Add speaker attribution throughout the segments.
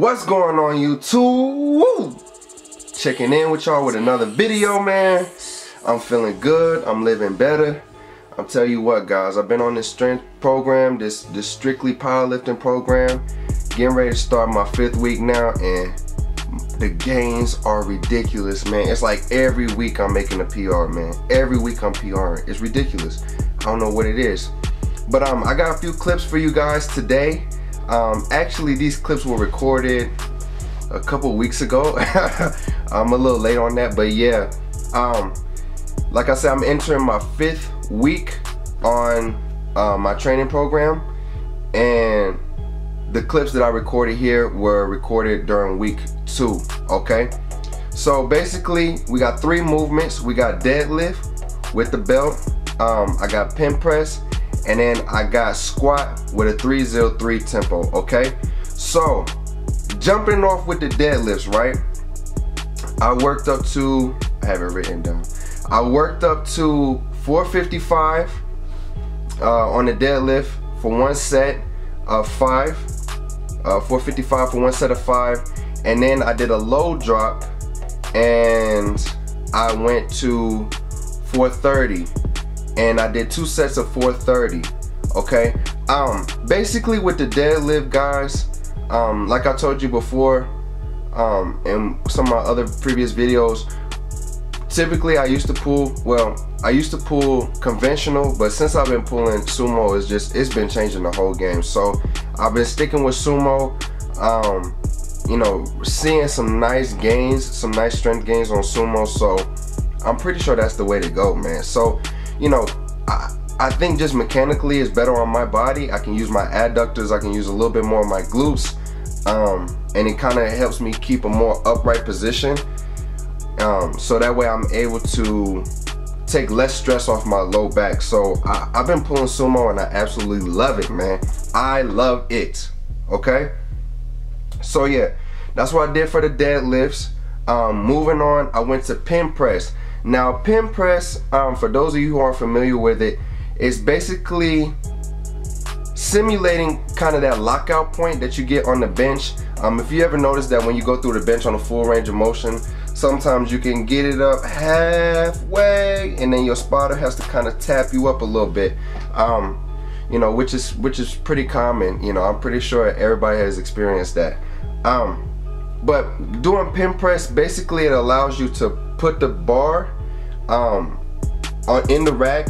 Speaker 1: What's going on, YouTube? Woo! Checking in with y'all with another video, man. I'm feeling good. I'm living better. I'm telling you what, guys, I've been on this strength program, this strictly powerlifting program, getting ready to start my 5th week now, and the gains are ridiculous, man. It's like every week I'm making a PR, man. Every week I'm PRing. It's ridiculous. I don't know what it is. But I got a few clips for you guys today. Actually, these clips were recorded a couple weeks ago. I'm a little late on that, but yeah. Like I said, I'm entering my 5th week on my training program, and the clips that I recorded here were recorded during week 2. Okay, so basically we got 3 movements. We got deadlift with the belt, I got pin press, and then I got squat with a 303 tempo. Okay, so jumping off with the deadlifts, right? I worked up to, I have it written down, I worked up to 455 on the deadlift for one set of 5, 455 for one set of 5, and then I did a low drop and I went to 430, and I did 2 sets of 430. Okay, basically with the deadlift, guys, like I told you before, in some of my other previous videos, typically I used to pull, I used to pull conventional, but since I've been pulling sumo, it's been changing the whole game. So I've been sticking with sumo, you know, seeing some nice gains, some nice strength gains on sumo, so I'm pretty sure that's the way to go, man. So, you know, I think just mechanically it's better on my body. I can use my adductors, I can use a little bit more of my glutes, and it kind of helps me keep a more upright position, so that way I'm able to take less stress off my low back. So I've been pulling sumo and I absolutely love it, man. I love it. Okay, so yeah, that's what I did for the deadlifts. Moving on, I went to pin press. Now pin press, for those of you who aren't familiar with it, is basically simulating kind of that lockout point that you get on the bench. If you ever notice that when you go through the bench on a full range of motion, sometimes you can get it up halfway and then your spotter has to kind of tap you up a little bit, you know, which is pretty common. You know, I'm pretty sure everybody has experienced that. But doing pin press, basically it allows you to put the bar in the rack,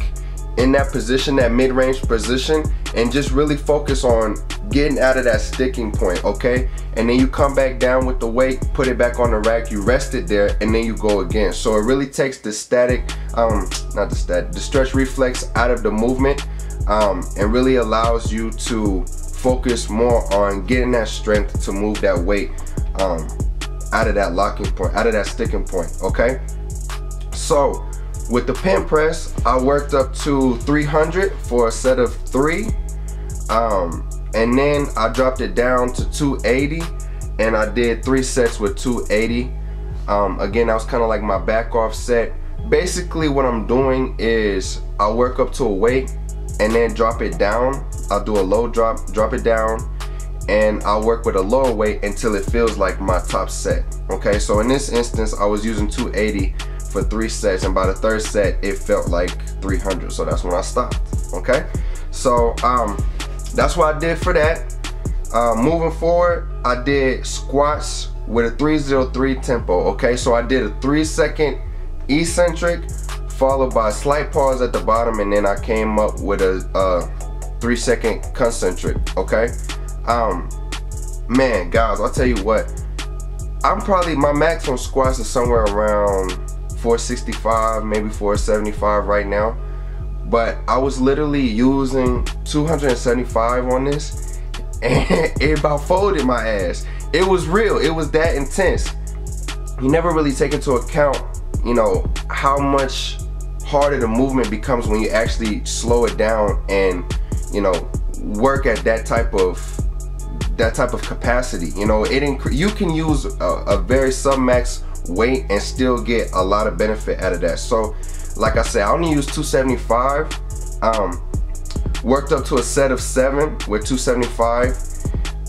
Speaker 1: in that position, that mid-range position, and just really focus on getting out of that sticking point. Okay, and then you come back down with the weight, put it back on the rack, you rest it there, and then you go again. So it really takes the static, the stretch reflex out of the movement, and really allows you to focus more on getting that strength to move that weight out of that locking point, out of that sticking point. Okay, so with the pin press, I worked up to 300 for a set of 3, and then I dropped it down to 280, and I did 3 sets with 280. Again, that was kind of like my back off set. Basically what I'm doing is I work up to a weight and then drop it down. I'll do a low drop it down, and I'll work with a lower weight until it feels like my top set. Okay, so in this instance I was using 280 for 3 sets, and by the 3rd set it felt like 300, so that's when I stopped. Okay, so that's what I did for that. Moving forward, I did squats with a 303 tempo. Okay, so I did a 3-second eccentric followed by a slight pause at the bottom, and then I came up with a 3-second concentric. Okay, man, guys, I'll tell you what, my max on squats is somewhere around 465, maybe 475 right now, but I was literally using 275 on this, and it about folded my ass. It was real, it was that intense. You never really take into account, you know, how much harder the movement becomes when you actually slow it down and, you know, work at that type of capacity. You know, you can use a very submax weight and still get a lot of benefit out of that. So like I said, I only used 275, worked up to a set of 7 with 275,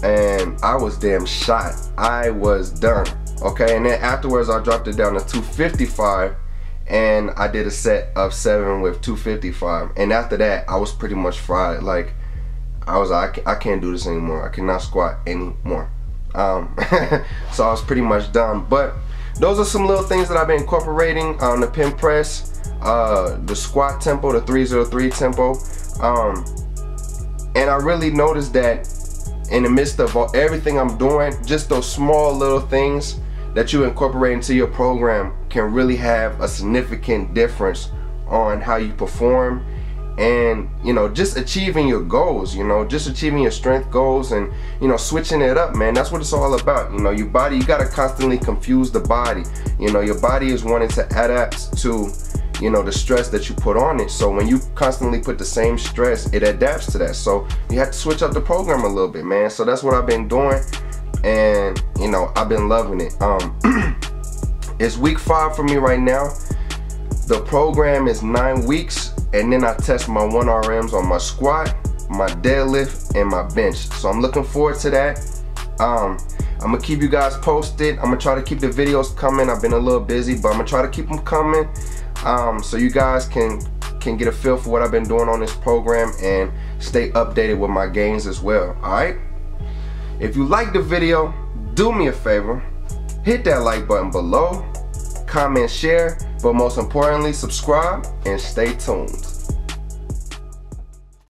Speaker 1: and I was damn shot. I was done. Okay, and then afterwards I dropped it down to 255, and I did a set of 7 with 255, and after that I was pretty much fried. Like, I was like, I can't do this anymore. I cannot squat anymore. So I was pretty much done. But those are some little things that I've been incorporating on the pin press, the squat tempo, the 303 tempo, and I really noticed that in the midst of everything I'm doing, just those small little things that you incorporate into your program can really have a significant difference on how you perform, and you know, just achieving your goals, you know, just achieving your strength goals, and you know, switching it up, man. That's what it's all about. You know, your body, you gotta constantly confuse the body. You know, your body is wanting to adapt to, you know, the stress that you put on it. So when you constantly put the same stress, it adapts to that. So you have to switch up the program a little bit, man. So that's what I've been doing, and you know, I've been loving it. It's week 5 for me right now. The program is 9 weeks, and then I test my 1RMs on my squat, my deadlift, and my bench. So I'm looking forward to that. I'm gonna keep you guys posted. I'm gonna try to keep the videos coming. I've been a little busy, but I'm gonna try to keep them coming, so you guys can get a feel for what I've been doing on this program and stay updated with my gains as well. Alright? If you like the video, do me a favor, hit that like button below, comment, share, but most importantly, subscribe and stay tuned.